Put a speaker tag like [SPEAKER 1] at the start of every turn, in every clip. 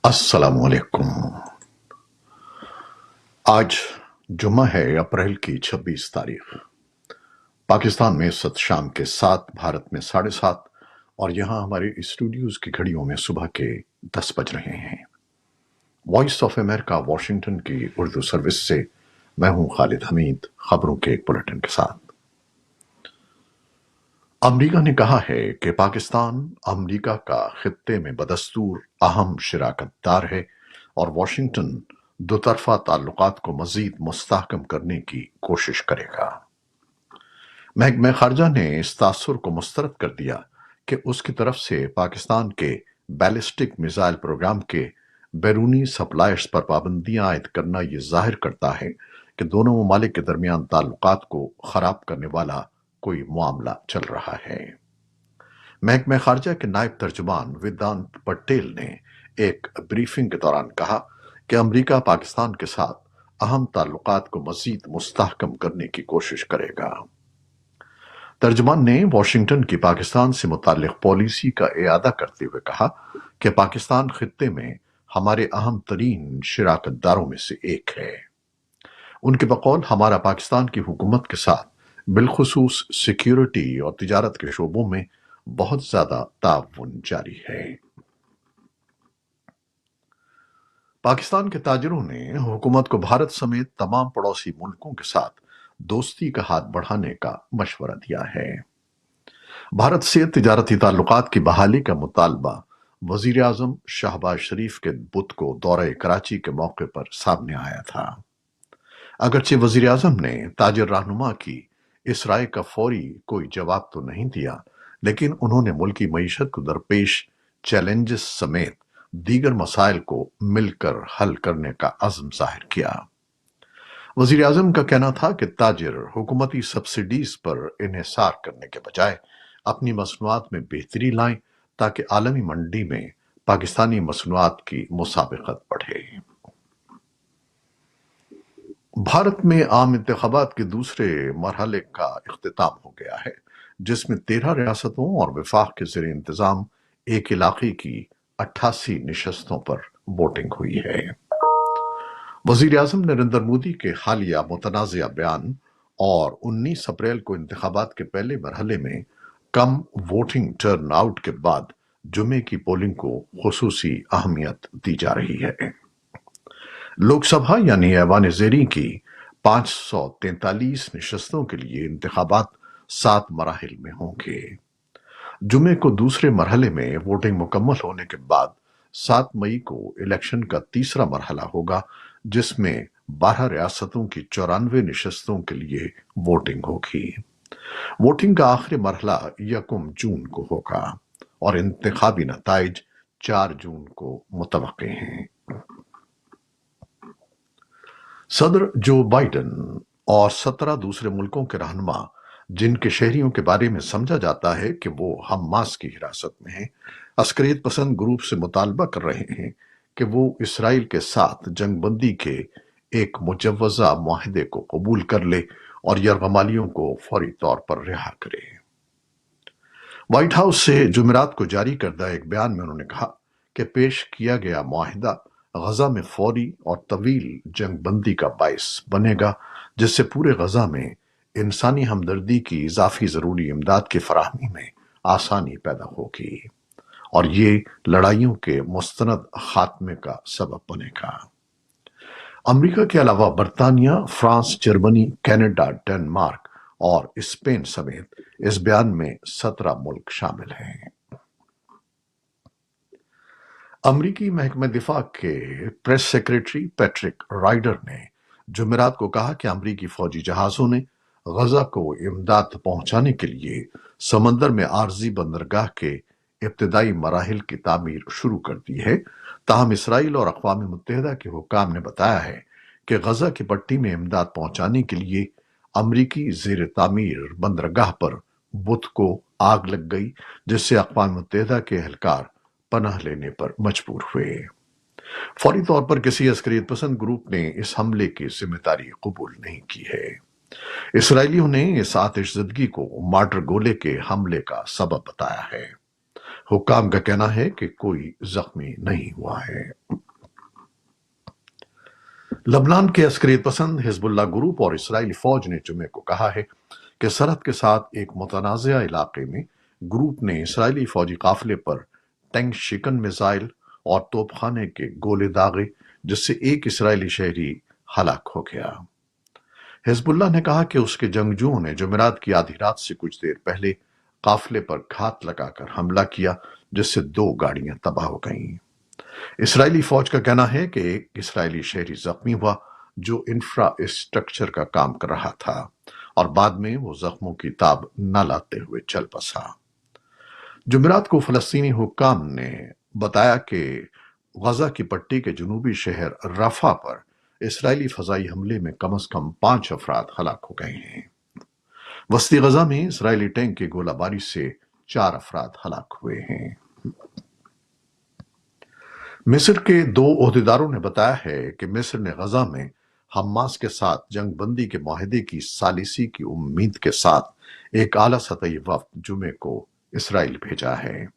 [SPEAKER 1] السلام علیکم۔ آج جمعہ ہے، اپریل کی 26 تاریخ۔ پاکستان میں اس وقت شام کے 7، بھارت میں 7:30، اور یہاں ہمارے اسٹوڈیوز کی گھڑیوں میں صبح کے 10 بج رہے ہیں۔ وائس آف امریکہ واشنگٹن کی اردو سروس سے میں ہوں خالد حمید، خبروں کے ایک بلیٹن کے ساتھ۔ امریکہ نے کہا ہے کہ پاکستان امریکہ کا خطے میں بدستور اہم شراکت دار ہے اور واشنگٹن دو طرفہ تعلقات کو مزید مستحکم کرنے کی کوشش کرے گا۔ محکمہ خارجہ نے اس تاثر کو مسترد کر دیا کہ اس کی طرف سے پاکستان کے بیلسٹک میزائل پروگرام کے بیرونی سپلائرز پر پابندیاں عائد کرنا یہ ظاہر کرتا ہے کہ دونوں ممالک کے درمیان تعلقات کو خراب کرنے والا کوئی معاملہ چل رہا ہے۔ محکمہ خارجہ کے نائب ترجمان ویدانت پٹیل نے ایک بریفنگ کے دوران کہا کہ امریکہ پاکستان کے ساتھ اہم تعلقات کو مزید مستحکم کرنے کی کوشش کرے گا۔ ترجمان نے واشنگٹن کی پاکستان سے متعلق پالیسی کا اعادہ کرتے ہوئے کہا کہ پاکستان خطے میں ہمارے اہم ترین شراکت داروں میں سے ایک ہے۔ ان کے بقول ہمارا پاکستان کی حکومت کے ساتھ بالخصوص سیکیورٹی اور تجارت کے شعبوں میں بہت زیادہ تعاون جاری ہے۔ پاکستان کے تاجروں نے حکومت کو بھارت سمیت تمام پڑوسی ملکوں کے ساتھ دوستی کا ہاتھ بڑھانے کا مشورہ دیا ہے۔ بھارت سے تجارتی تعلقات کی بحالی کا مطالبہ وزیر اعظم شہباز شریف کے بدھ کو دورہ کراچی کے موقع پر سامنے آیا تھا۔ اگرچہ وزیر اعظم نے تاجر رہنما کی اس رائے کا فوری کوئی جواب تو نہیں دیا، لیکن انہوں نے ملکی معیشت کو درپیش چیلنجز سمیت دیگر مسائل کو مل کر حل کرنے کا عزم ظاہر کیا۔ وزیر اعظم کا کہنا تھا کہ تاجر حکومتی سبسڈیز پر انحصار کرنے کے بجائے اپنی مصنوعات میں بہتری لائیں تاکہ عالمی منڈی میں پاکستانی مصنوعات کی مسابقت بڑھے۔ بھارت میں عام انتخابات کے دوسرے مرحلے کا اختتام ہو گیا ہے، جس میں 13 ریاستوں اور وفاق کے زیر انتظام ایک علاقے کی 88 نشستوں پر ووٹنگ ہوئی ہے۔ وزیر اعظم نریندر مودی کے حالیہ متنازع بیان اور 19 اپریل کو انتخابات کے پہلے مرحلے میں کم ووٹنگ ٹرن آؤٹ کے بعد جمعے کی پولنگ کو خصوصی اہمیت دی جا رہی ہے۔ لوک سبھا یعنی ایوان زیریں کی 543 نشستوں کے لیے انتخابات 7 مراحل میں ہوں گے۔ جمعے کو دوسرے مرحلے میں ووٹنگ مکمل ہونے کے بعد 7 مئی کو الیکشن کا تیسرا مرحلہ ہوگا، جس میں 12 ریاستوں کی 94 نشستوں کے لیے ووٹنگ ہوگی۔ ووٹنگ کا آخری مرحلہ 1 جون کو ہوگا اور انتخابی نتائج 4 جون کو متوقع ہیں۔ صدر جو بائیڈن اور 17 دوسرے ملکوں کے رہنما، جن کے شہریوں کے بارے میں سمجھا جاتا ہے کہ وہ حماس کی حراست میں ہیں، عسکریت پسند گروپ سے مطالبہ کر رہے ہیں کہ وہ اسرائیل کے ساتھ جنگ بندی کے ایک مجوزہ معاہدے کو قبول کر لے اور یرغمالیوں کو فوری طور پر رہا کرے۔ وائٹ ہاؤس سے جمعرات کو جاری کردہ ایک بیان میں انہوں نے کہا کہ پیش کیا گیا معاہدہ غزہ میں فوری اور طویل جنگ بندی کا باعث بنے گا، جس سے پورے غزہ میں انسانی ہمدردی کی اضافی ضروری امداد کی فراہمی میں آسانی پیدا ہوگی اور یہ لڑائیوں کے مستند خاتمے کا سبب بنے گا۔ امریکہ کے علاوہ برطانیہ، فرانس، جرمنی، کینیڈا، ڈنمارک اور اسپین سمیت اس بیان میں 17 ملک شامل ہیں۔ امریکی محکمہ دفاع کے پریس سیکریٹری پیٹرک رائڈر نے جمعرات کو کہا کہ امریکی فوجی جہازوں نے غزہ کو امداد پہنچانے کے لیے سمندر میں عارضی بندرگاہ کے ابتدائی مراحل کی تعمیر شروع کر دی ہے، تاہم اسرائیل اور اقوام متحدہ کے حکام نے بتایا ہے کہ غزہ کی پٹی میں امداد پہنچانے کے لیے امریکی زیر تعمیر بندرگاہ پر بدھ کو آگ لگ گئی، جس سے اقوام متحدہ کے اہلکار پناہ لینے پر مجبور ہوئے۔ فوری طور پر کسی عسکریت پسند گروپ نے اس حملے کی ذمہ داری قبول نہیں کی ہے۔ اسرائیلیوں نے اس آتش زدگی کو مارٹر گولے کے حملے کا سبب بتایا ہے۔ हुक्काम का कहना है कि कोई जख्मी नहीं हुआ है। लबनान के अस्करियत पसंद हिजबुल्लाह ग्रुप और इसराइली फौज ने जुमे को कहा है कि सरहद के साथ एक मुतनाज़ा इलाके में ग्रुप ने इसराइली फौजी काफिले पर टैंक शिकन मिसाइल और तोपखाने के गोले दागे, जिससे एक इसराइली शहरी हलाक हो गया। हिजबुल्लाह ने कहा कि उसके जंगजुओं ने जुमेरात की आधी रात से कुछ देर पहले काफिले पर घात लगाकर हमला किया, जिससे 2 गाड़ियां तबाह हो गईं। इसराइली फौज का कहना है कि एक इसराइली शहरी जख्मी हुआ जो इंफ्रास्ट्रक्चर का काम कर रहा था और बाद में वो जख्मों की ताब न लाते हुए चल बसा। जुमेरात को फलस्तीनी हुक्काम ने बताया कि गजा की पट्टी के जनूबी शहर रफा पर इसराइली फजाई हमले में कम से कम 5 अफराद हलाक हो गए हैं। वस्ती गजा में इसराइली टैंक की गोलाबारी से 4 अफराद हलाक हुए हैं। मिस्र के 2 ओहदेदारों ने बताया है कि मिस्र ने गजा में हमास के साथ जंग बंदी के माहिदे की सालिसी की उम्मीद के साथ एक आला सतही वफ्द जुमे को इसराइल भेजा है।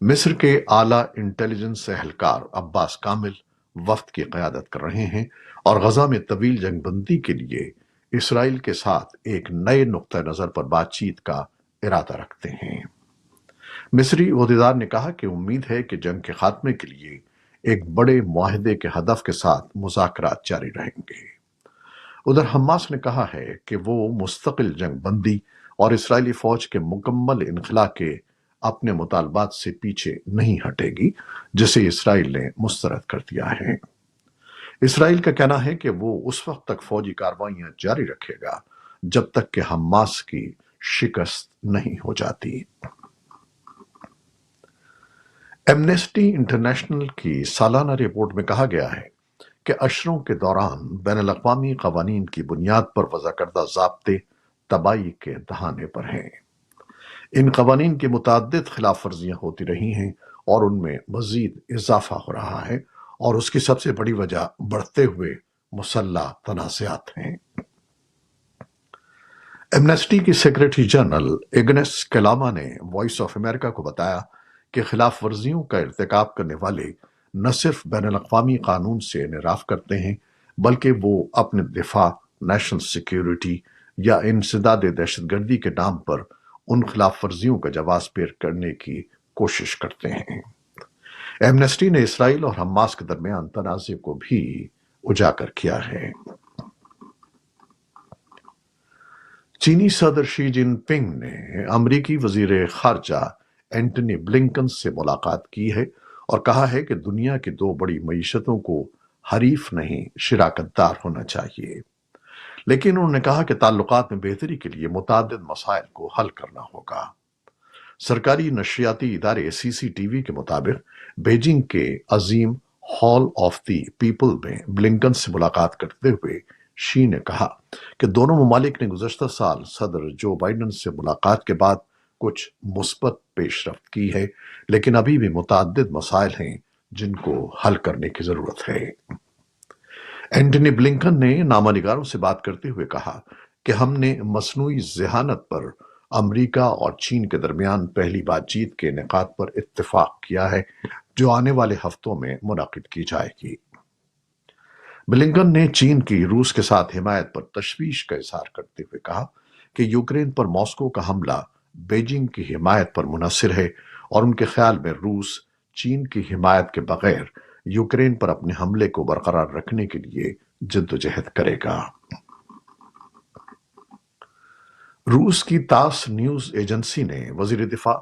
[SPEAKER 1] मिस्र के आला इंटेलिजेंस एहलकार अब्बास कामिल वफ्द की क़यादत कर रहे हैं और गजा में तवील जंगबंदी के लिए इसराइल के साथ एक नए नुक्ता नज़र पर बातचीत का इरादा रखते हैं। मिस्री ओहदेदार ने कहा कि उम्मीद है कि जंग के खात्मे के लिए एक बड़े मुआहदे के हदफ के साथ मुज़ाकरात जारी रहेंगे। उधर हमास ने कहा है कि वो मुस्तकिल जंग बंदी और इसराइली फौज के मुकम्मल इनखला के अपने मुतालबात से पीछे नहीं हटेगी, जिसे इसराइल ने मुस्तरद कर दिया है। इसराइल का कहना है कि वो उस वक्त तक फौजी कार्रवाइयां जारी रखेगा जब तक कि हमास की शिकस्त नहीं हो जाती। एमनेस्टी इंटरनेशनल की सालाना रिपोर्ट में कहा गया है कि अशरों के दौरान बैनुल-अक़वामी क़वानीन की बुनियाद पर वज़ा करदा ज़ाब्ते तबाही के दहाने पर हैं। इन क़वानीन की मुतअद्दिद खिलाफ वर्जियां होती रही हैं और उनमें मज़ीद इजाफा हो रहा है, और उसकी सबसे बड़ी वजह बढ़ते हुए मुसल्लह तनाज़ात हैं। एमनेस्टी की सेक्रेटरी जनरल इग्नेस कैलामा ने वॉइस ऑफ अमेरिका को बताया कि खिलाफ वर्जियों का इर्तिकाब करने वाले न सिर्फ बैनुल-अक़वामी कानून से इनहराफ करते हैं, बल्कि वो अपने दिफा, नेशनल सिक्योरिटी या इंसदाद दहशतगर्दी के नाम पर उन खिलाफ वर्जियों का जवाब पेश करने की कोशिश करते हैं। एमनेस्टी ने इसराइल और हमास के दरमियान तनाज़े को भी उजागर किया है। चीनी सदर शी जिनपिंग ने अमरीकी वजीर खारजा एंटनी ब्लिंकन से मुलाकात की है और कहा है कि दुनिया की 2 बड़ी मईशतों को हरीफ नहीं, शिराकतदार होना चाहिए। लेकिन उन्होंने कहा कि ताल्लुकात में बेहतरी के लिए मुतअद्दिद मसाइल को हल करना होगा। सरकारी नशरियाती इदारे सीसीटीवी के मुताबिक बीजिंग के अजीम हॉल ऑफ द पीपल में ब्लिंकन से मुलाकात करते हुए शी ने कहा कि दोनों ममालिक ने गुज़श्ता साल सदर जो बाइडन से मुलाकात के बाद कुछ मुस्बत पेशरफ्त की है, लेकिन अभी भी मुतअद्दिद मसाइल हैं जिनको हल करने की जरूरत है। एंटनी ब्लिंकन ने नामानिगारों से बात करते हुए कहा कि हमने मसनूई ज़हानत पर अमरीका और चीन के दरमियान पहली बातचीत के इनेकाद पर इत्तेफाक किया है, जो आने वाले हफ्तों में मुनाकिद की जाएगी। ब्लिंकन ने चीन की रूस के साथ हिमायत पर तशवीश का इजहार करते हुए कहा कि यूक्रेन पर मॉस्को का हमला बीजिंग की हिमायत पर मुनहसिर है और उनके ख्याल में रूस चीन की हिमायत के बगैर यूक्रेन पर अपने हमले को बरकरार रखने के लिए जिद्दोजहद करेगा। रूस की तास न्यूज एजेंसी ने वजीर दिफा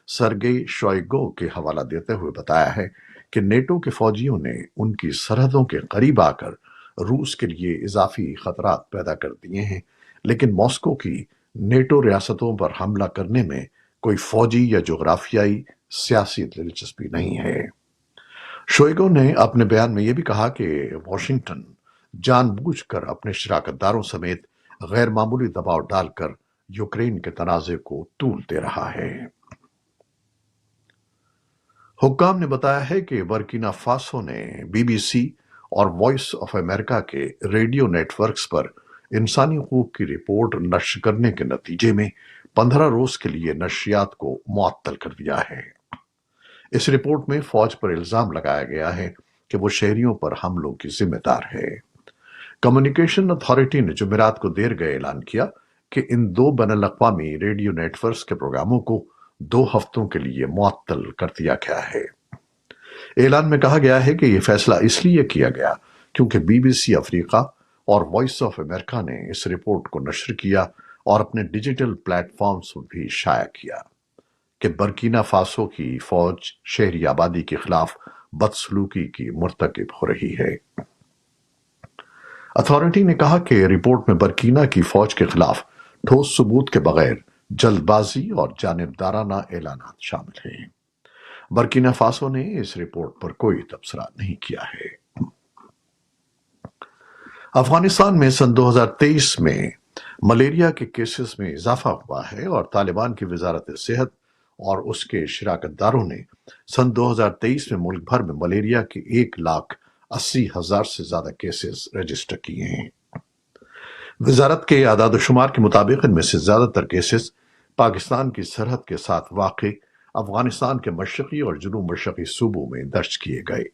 [SPEAKER 1] सरगेई शोइगु के हवाला देते हुए बताया है कि नेटो के फौजियों ने उनकी सरहदों के करीब आकर रूस के लिए इजाफी खतरात पैदा कर दिए हैं, लेकिन मॉस्को की नेटो रियासतों पर हमला करने में कोई फौजी या जोग्राफियाई सियासी दिलचस्पी नहीं है। शोइगु ने अपने बयान में यह भी कहा कि वाशिंगटन जानबूझकर अपने शराकतदारों समेत गैर मामूली दबाव डालकर यूक्रेन के तनाज़े को तूल दे रहा है। हुक्काम ने बताया है कि बर्किना फासो ने बीबीसी और वॉइस ऑफ अमेरिका के रेडियो नेटवर्क्स पर इंसानी हकूक की रिपोर्ट नश्र करने के नतीजे में 15 रोज के लिए नशरियात को मुअत्तल कर दिया है। इस रिपोर्ट में फौज पर इल्जाम लगाया गया है कि वो शहरियों पर हमलों की जिम्मेदार है। कम्युनिकेशन अथॉरिटी ने जुमेरात को देर गए ऐलान किया कि इन दो बैनुल-अक़वामी रेडियो नेटवर्क्स के प्रोग्रामों को 2 हफ्तों के लिए मुअत्तल कर दिया गया है। ऐलान में कहा गया है कि यह फैसला इसलिए किया गया क्योंकि बीबीसी अफ्रीका और वॉइस ऑफ अमेरिका ने इस रिपोर्ट को नश्र किया और अपने डिजिटल प्लेटफॉर्म्स पर भी शाया किया कि बर्किना फासो की फौज शहरी आबादी के खिलाफ बदसलूकी की मुर्तकिब हो रही है। अथॉरिटी ने कहा कि रिपोर्ट में बर्किना की फौज के खिलाफ ठोस सबूत के बगैर जल्दबाजी और जानिबदाराना ऐलानात शामिल हैं। बर्किना फासो ने इस रिपोर्ट पर कोई तबसरा नहीं किया है। अफगानिस्तान में सन 2023 में मलेरिया के केसेस में इजाफा हुआ है और तालिबान की वजारत सेहत और उसके शिराकतदारों ने सन 2023 में मुल्क भर में मलेरिया के 1,80,000 से ज्यादा केसेस रजिस्टर किए हैं। वजारत के आदाद-ओ-शुमार के मुताबिक इनमें से ज्यादातर केसेस पाकिस्तान की सरहद के साथ वाक़ अफगानिस्तान के मशरक़ी और जनूब मशरक़ी सूबों में दर्ज किए गए।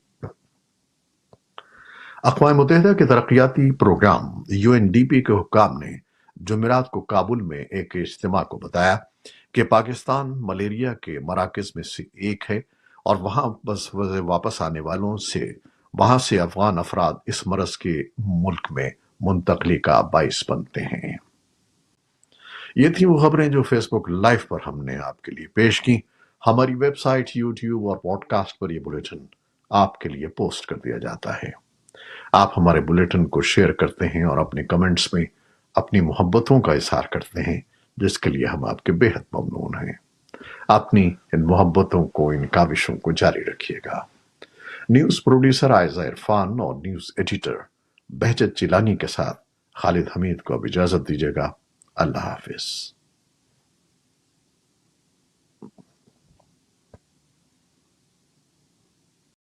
[SPEAKER 1] अक़वाम मुत्तहिदा के तरक्याती प्रोग्राम UNDP के हुक्काम ने जुमेरात को काबुल में एक इज्तिमा को बताया कि पाकिस्तान मलेरिया के मराकज़ में से एक है और वापस आने वालों से वहां से अफगान अफराद इस मरज के मुल्क में मुंतकली का बाइस बनते हैं। ये थी वो खबरें जो फेसबुक लाइव पर हमने आपके लिए पेश की। हमारी वेबसाइट, यूट्यूब और पॉडकास्ट पर यह बुलेटिन आपके लिए पोस्ट कर दिया जाता है। आप हमारे बुलेटिन को शेयर करते हैं और अपने कमेंट्स में अपनी मोहब्बतों का इजहार करते हैं, जिसके लिए हम आपके बेहद ममनून हैं। अपनी इन मोहब्बतों को, इन काविशों को जारी रखिएगा। न्यूज प्रोड्यूसर आयजा इरफान और न्यूज एडिटर बहजत जिलानी के साथ खालिद हमीद को अब इजाजत दीजिएगा। अल्लाह हाफिज।